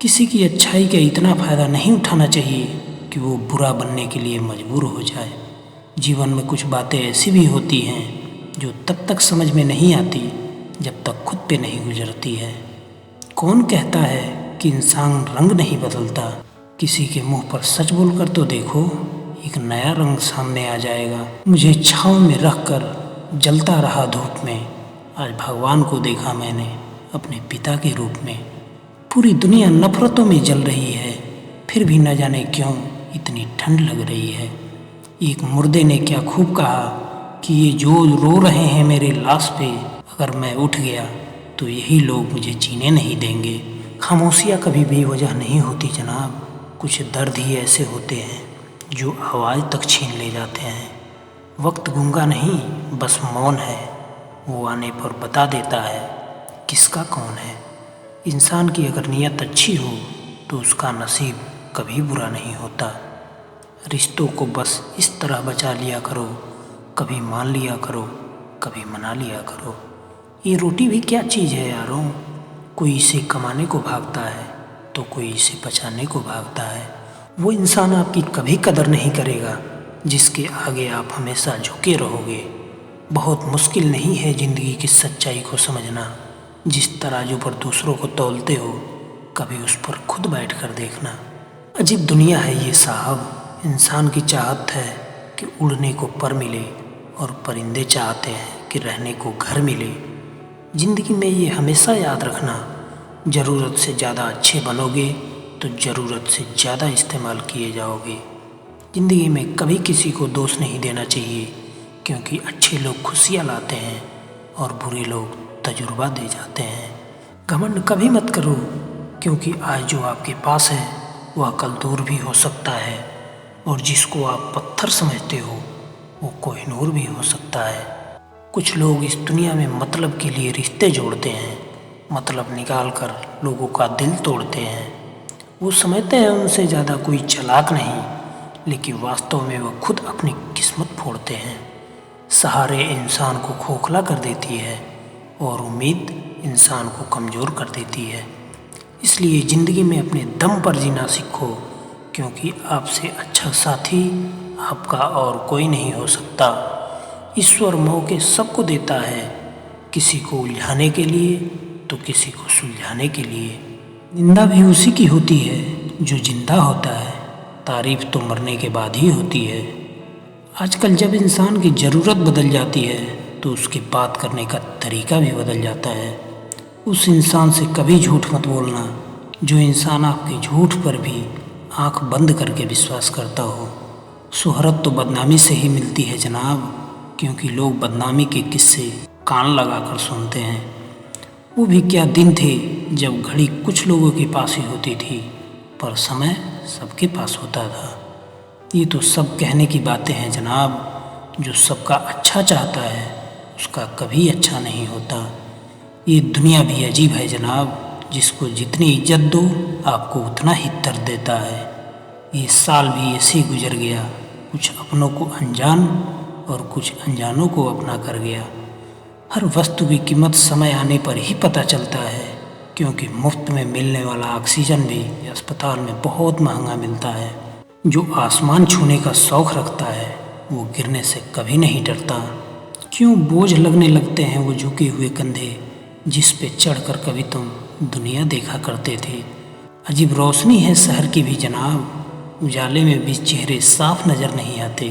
किसी की अच्छाई का इतना फ़ायदा नहीं उठाना चाहिए कि वो बुरा बनने के लिए मजबूर हो जाए। जीवन में कुछ बातें ऐसी भी होती हैं जो तब तक समझ में नहीं आती जब तक खुद पे नहीं गुजरती है। कौन कहता है कि इंसान रंग नहीं बदलता? किसी के मुंह पर सच बोलकर तो देखो, एक नया रंग सामने आ जाएगा। मुझे छाँव में रख कर जलता रहा धूप में, आज भगवान को देखा मैंने अपने पिता के रूप में। पूरी दुनिया नफरतों में जल रही है, फिर भी न जाने क्यों इतनी ठंड लग रही है। एक मुर्दे ने क्या खूब कहा कि ये जो रो रहे हैं मेरे लाश पे, अगर मैं उठ गया तो यही लोग मुझे जीने नहीं देंगे। खामोशियाँ कभी बेवजह नहीं होती जनाब, कुछ दर्द ही ऐसे होते हैं जो आवाज़ तक छीन ले जाते हैं। वक्त गूंगा नहीं, बस मौन है, वो आने पर बता देता है किसका कौन है। इंसान की अगर नीयत अच्छी हो तो उसका नसीब कभी बुरा नहीं होता। रिश्तों को बस इस तरह बचा लिया करो, कभी मान लिया करो, कभी मना लिया करो। ये रोटी भी क्या चीज़ है यारों, कोई इसे कमाने को भागता है तो कोई इसे बचाने को भागता है। वो इंसान आपकी कभी कदर नहीं करेगा जिसके आगे आप हमेशा झुके रहोगे। बहुत मुश्किल नहीं है ज़िंदगी की सच्चाई को समझना। जिस तराजू पर दूसरों को तौलते हो, कभी उस पर खुद बैठ कर देखना। अजीब दुनिया है ये साहब, इंसान की चाहत है कि उड़ने को पर मिले और परिंदे चाहते हैं कि रहने को घर मिले। ज़िंदगी में ये हमेशा याद रखना, ज़रूरत से ज़्यादा अच्छे बनोगे तो ज़रूरत से ज़्यादा इस्तेमाल किए जाओगे। ज़िंदगी में कभी किसी को दोष नहीं देना चाहिए, क्योंकि अच्छे लोग खुशियाँ लाते हैं और बुरे लोग तजुर्बा दे जाते हैं। घमंड कभी मत करो, क्योंकि आज जो आपके पास है वह कल दूर भी हो सकता है, और जिसको आप पत्थर समझते हो वो कोहिनूर भी हो सकता है। कुछ लोग इस दुनिया में मतलब के लिए रिश्ते जोड़ते हैं, मतलब निकाल कर लोगों का दिल तोड़ते हैं। वो समझते हैं उनसे ज़्यादा कोई चालाक नहीं, लेकिन वास्तव में वह खुद अपनी किस्मत फोड़ते हैं। सहारे इंसान को खोखला कर देती है और उम्मीद इंसान को कमज़ोर कर देती है। इसलिए ज़िंदगी में अपने दम पर जीना सीखो, क्योंकि आपसे अच्छा साथी आपका और कोई नहीं हो सकता। ईश्वर मौके सबको देता है, किसी को उलझाने के लिए तो किसी को सुलझाने के लिए। निंदा भी उसी की होती है जो जिंदा होता है, तारीफ तो मरने के बाद ही होती है। आजकल जब इंसान की ज़रूरत बदल जाती है तो उसके बात करने का तरीका भी बदल जाता है। उस इंसान से कभी झूठ मत बोलना जो इंसान आपके झूठ पर भी आंख बंद करके विश्वास करता हो। शोहरत तो बदनामी से ही मिलती है जनाब, क्योंकि लोग बदनामी के किस्से कान लगाकर सुनते हैं। वो भी क्या दिन थे जब घड़ी कुछ लोगों के पास ही होती थी, पर समय सबके पास होता था। ये तो सब कहने की बातें हैं जनाब, जो सबका अच्छा चाहता है उसका कभी अच्छा नहीं होता। ये दुनिया भी अजीब है जनाब, जिसको जितनी इज्जत दो आपको उतना ही दर्द देता है। ये साल भी ऐसे ही गुजर गया, कुछ अपनों को अनजान और कुछ अनजानों को अपना कर गया। हर वस्तु की कीमत समय आने पर ही पता चलता है, क्योंकि मुफ्त में मिलने वाला ऑक्सीजन भी अस्पताल में बहुत महंगा मिलता है। जो आसमान छूने का शौक़ रखता है वो गिरने से कभी नहीं डरता। क्यों बोझ लगने लगते हैं वो झुके हुए कंधे जिस पे चढ़कर कभी तुम दुनिया देखा करते थे। अजीब रोशनी है शहर की भी जनाब, उजाले में भी चेहरे साफ नज़र नहीं आते।